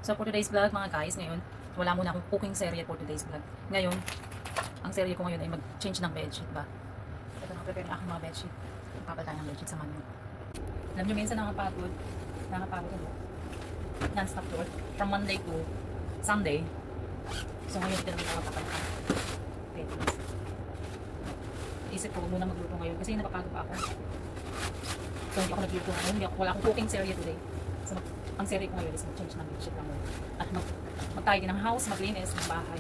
So for today's vlog mga guys, ngayon, wala muna akong cooking serye for today's vlog. Ngayon, ang serye ko ngayon ay mag-change ng bedsheet ba. Ito na, prepare na akong mga bedsheet. Papal tayo ng bedsheet sa manu. Alam nyo, minsan nakapagod ano, non-stop work from Monday to Sunday. So ngayon, ito naman ako papalitan. Bedsheet. Isip ko, muna magluto ngayon kasi napapagod pa ako. So hindi ako nagluto ngayon, wala akong cooking serye today. So ang serye ko ngayon is mag-change ng bedsheet lang ngayon. At mag-tidy ng house, maglinis ng bahay.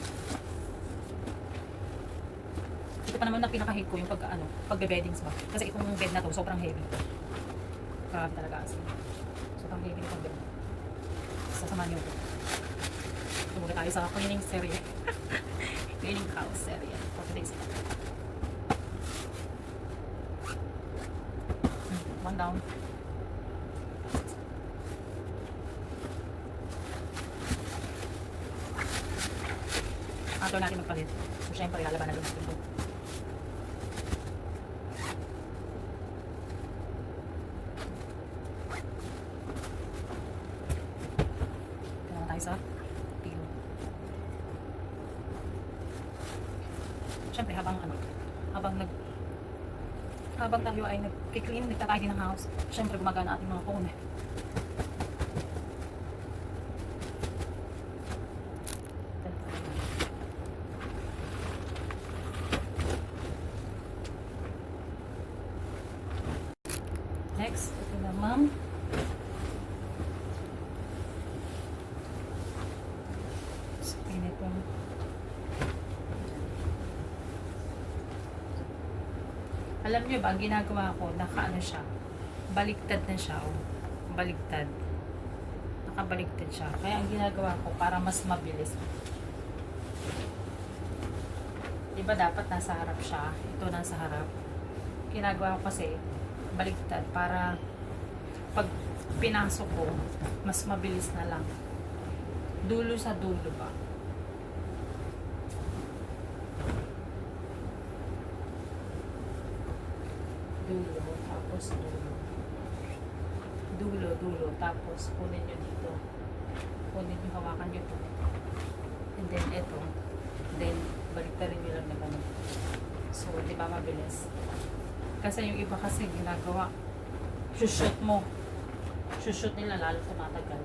Ito pa naman na pinaka-hate ko yung pagbe-beddings ba. Kasi itong bed na to, sobrang heavy. Grabe talaga asin. Sobrang heavy nitong bed. Sasamahan niyo ito. Tumuli tayo sa cleaning serye. Cleaning house serye. For today's vlog. One down. After natin magpalit. So, syempre, lalaban na din natin ito. Kaya tayo sa pilo. Syempre, habang tayo ay nag-clean, nagtatidy ng house, syempre, gumagana ating mga phone. Next, ito naman. Ganito. Alam nyo ba, ang ginagawa ko, nakaano siya, baliktad na siya, oh. Baliktad. Nakabaliktad siya. Kaya ang ginagawa ko, para mas mabilis. Diba dapat nasa harap siya? Ito nasa harap. Ginagawa ko kasi, baliktad para pag pinasok ko mas mabilis na lang dulo sa dulo ba dulo tapos dulo tapos kunin nyo dito, kunin nyo, hawakan nyo ito, and then ito, then baliktarin nyo lang naman. So diba mabilis. Kasi yung iba kasi ginagawa, shoot nila lalo tumatagal.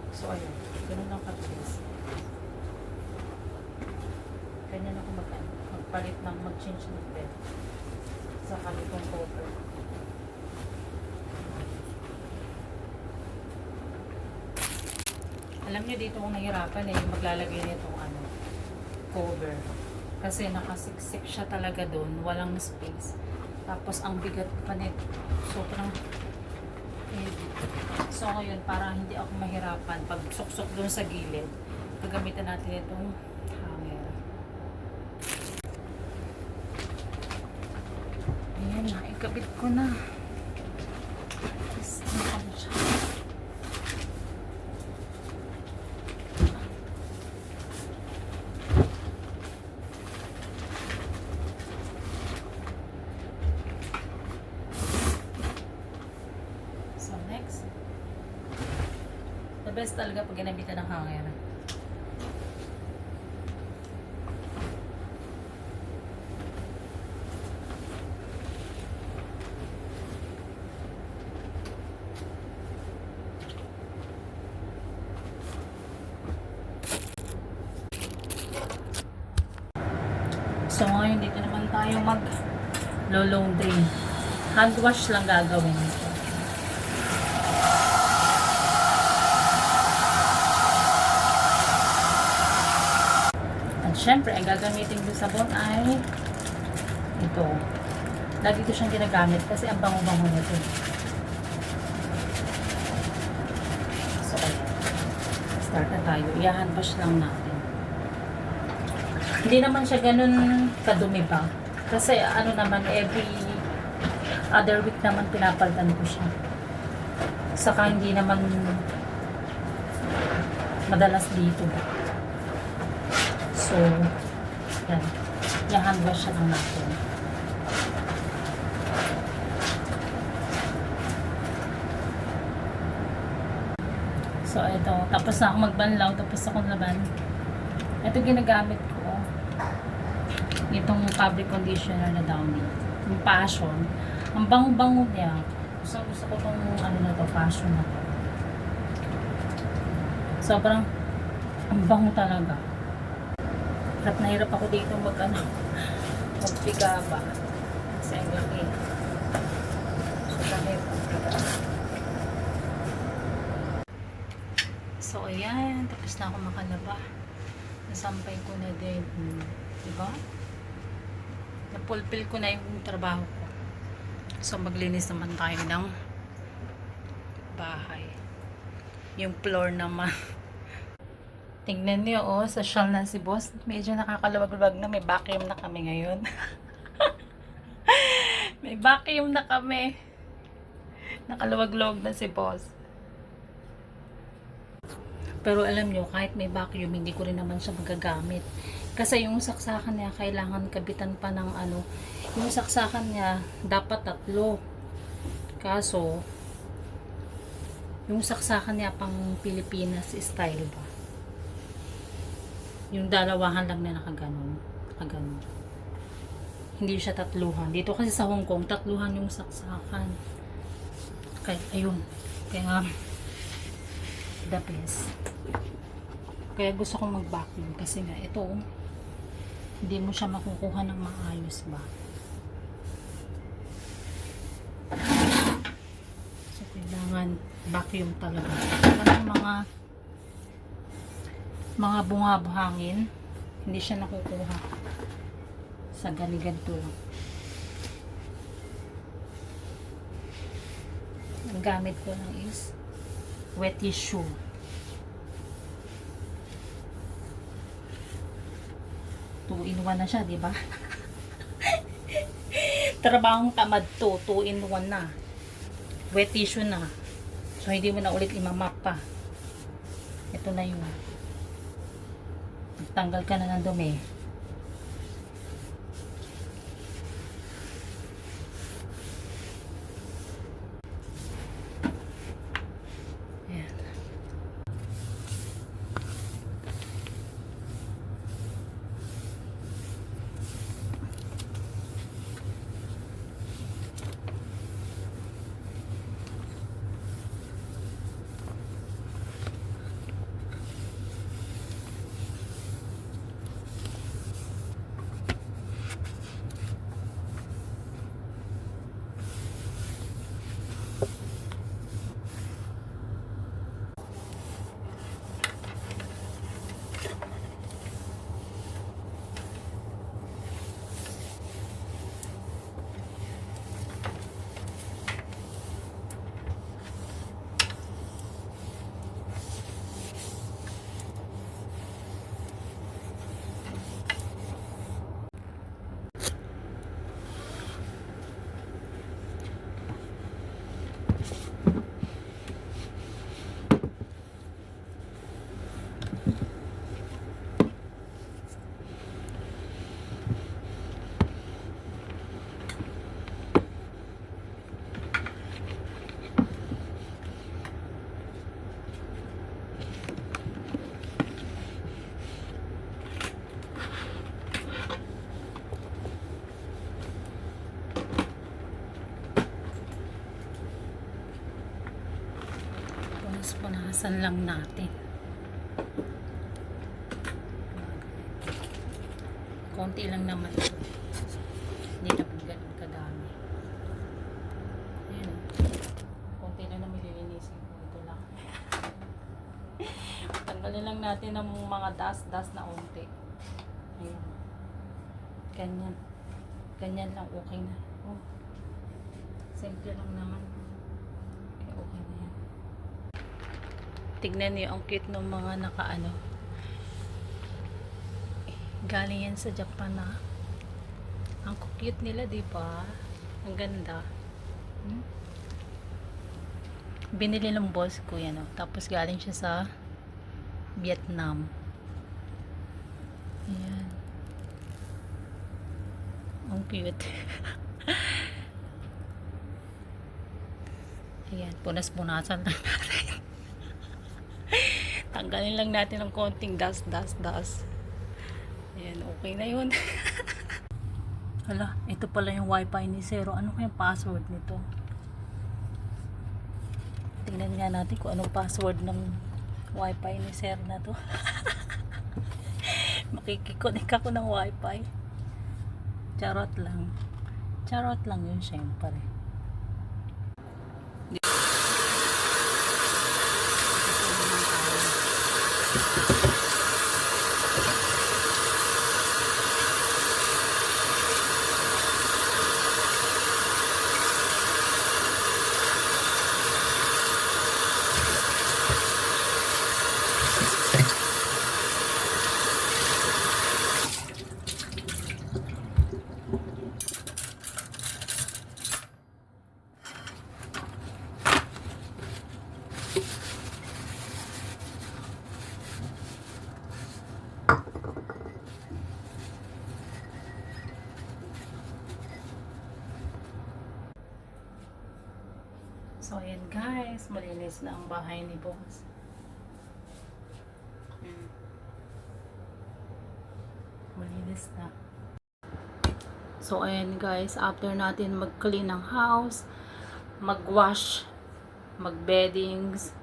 So ayun, ganun lang kabilis. Ganyan ako magpalit ng mag-change ng bed sa kalitong cover. Alam nyo dito kung nahirapan yung maglalagay nitong cover. Kasi nakasiksik siya talaga doon, walang space. Tapos ang bigat pa nito, sobrang heavy. So ngayon, para hindi ako mahirapan, pag suksok doon sa gilid, gagamitan natin itong hanger. Ayan na, ikabit ko na. Tapos, ano siya? The best talaga pag ginabitan ng hanger. So ngayon dito naman tayo mag-laundry. Hand wash lang gagawin ito. Siyempre, ang gagamitin ko sabon ay ito. Lagi ko siyang ginagamit kasi ang bango-bango nito. So, start na tayo. I-hand wash lang natin. Hindi naman siya ganun kadumi pa. Kasi ano naman, every other week naman pinapalitan ko siya. Saka hindi naman madalas dito. So, yan. I-hand wash siya lang natin. So, ito. Tapos na ako magbanlaw. Tapos ako laban. Ito ginagamit ko. Itong fabric conditioner na Downy. Yung Passion. Ang bango-bango niya. Gusto ko tong ano na to, Passion na to. Sobrang ang bango talaga. Hirap na hirap ako dito magpiga ba. Kasi ang laki. Sobrang hirap magpiga. So, ayan. Tapos na ako makalaba. Nasampay ko na din. Diba? Napulpil ko na yung trabaho ko. So, maglinis naman tayo ng bahay. Yung floor naman. Tingnan niyo, oh, sa shell na si boss. Medyo nakakalawag-lawag na. May vacuum na kami ngayon. May vacuum na kami. Nakaluwag-luwag na si boss. Pero alam nyo, kahit may vacuum, hindi ko rin naman siya magagamit. Kasi yung saksakan niya, kailangan kabitan pa ng ano. Yung saksakan niya, dapat 3. Kaso, yung saksakan niya pang Pilipinas style ba. Yung dalawahan lang na nakaganon. Hindi siya 3. Dito kasi sa Hong Kong, 3 yung saksakan. Kaya, ayun. Kaya, the best. Kaya gusto kong mag-vacuum. Kasi nga, ito, hindi mo siya makukuha ng maayos ba. So, kailangan vacuum talaga. Parang mga bunga-buhangin, hindi siya nakukuha sa ganito lang. Ang gamit ko lang is wet tissue. 2-in-1 na siya, di ba? Trabahong tamad to, 2-in-1 na. Wet tissue na. So, hindi mo na ulit imamap pa. Ito na yun. Tanggal ka na ng dumi. Ayan. Punasan lang natin. Konti lang naman ito. Hindi naman ganun kadami. Ayan. Konti lang naman lilinisin ko. Ito lang. Tanggalin lang natin ang mga dust na unti. Ayan. Ganyan. Ganyan lang. Okay na. Oh. Simple lang naman. Okay, okay na yan. Tignan niyo ang cute ng mga nakaano. Galing yan sa Japan na. Ang cute nila, di ba? Ang ganda. Binili ng boss ko yan. Tapos galing siya sa Vietnam. Ayan. Ang cute. Ayan. Punas-punasan lang natin. Tanggalin lang natin ng konting dust. Ayan, okay na yun. Hala, ito pala yung wifi ni Zero. Ano kaya password nito? Tingnan nga natin kung anong password ng wifi ni Zero na to. Makikikonek ako ng wifi. Charot lang. Charot lang yun, syempre. So, ayan guys, malinis na ang bahay ni Boss. Malinis na. So, ayan guys, after natin mag-clean ng house, mag-wash, mag-beddings,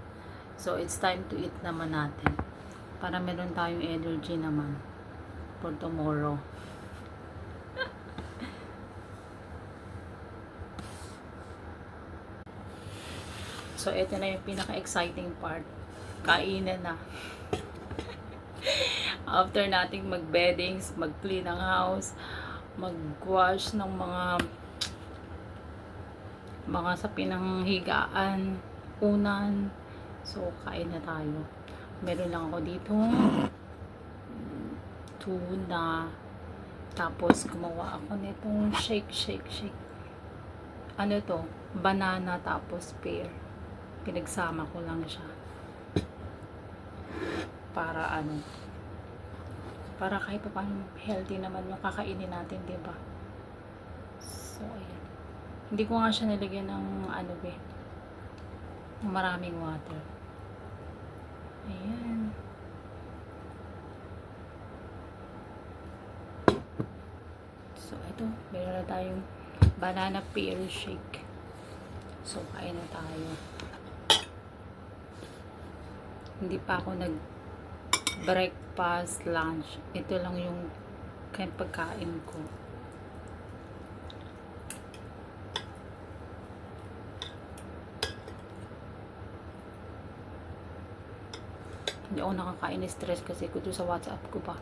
so it's time to eat naman natin. Para meron tayong energy naman for tomorrow. So, ito na yung pinaka-exciting part. Kainan na. After nating mag-beddings, mag-clean ng house, mag-wash ng mga sapin ng higaan, unan. So, kain na tayo. Meron lang ako dito tuna. Tapos, gumawa ako nitong shake. Ano to? Banana tapos pear. Pinagsama ko lang siya. Para para kahit pa paano healthy naman yung kakainin natin, diba? So, ayan. Hindi ko nga siya nilagyan ng ng maraming water. Ayan. So, ito. Meron na tayong banana pear shake. So, kain na tayo. Hindi pa ako breakfast, lunch. Ito lang yung pagkain ko. Hindi ako nakakain stress kasi ko doon sa WhatsApp ko pa.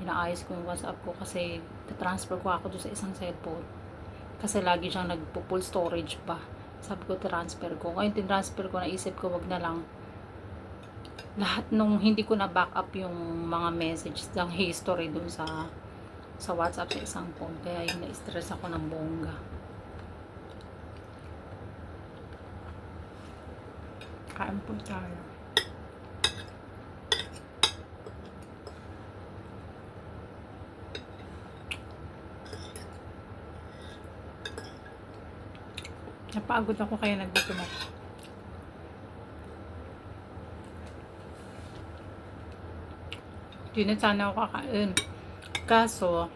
Inaayos ko yung WhatsApp ko kasi transfer ko ako doon sa isang cellphone. Kasi lagi siyang nagpo-full storage pa. Sabi ko transfer ko. Ngayon tinransfer ko, naisip ko wag na lang. Lahat nung hindi ko na back up yung mga message ng history dun sa WhatsApp sa isang phone. Kaya yung na-stress ako ng bongga. Kain po tayo. Napagod ako kaya naggutom ako. Hindi na sana ako kakain. Kaso,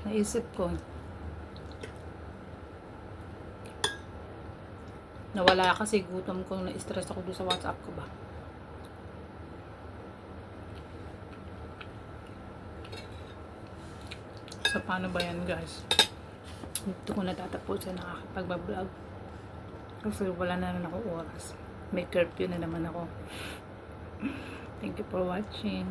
naisip ko, nawala kasi gutom ko, na-stress ako doon sa WhatsApp ko ba. So, paano ba yan guys? Dito ko natatapusin nakakapag-vlog. Kasi wala na naman ako oras. May curfew na naman ako. Thank you for watching.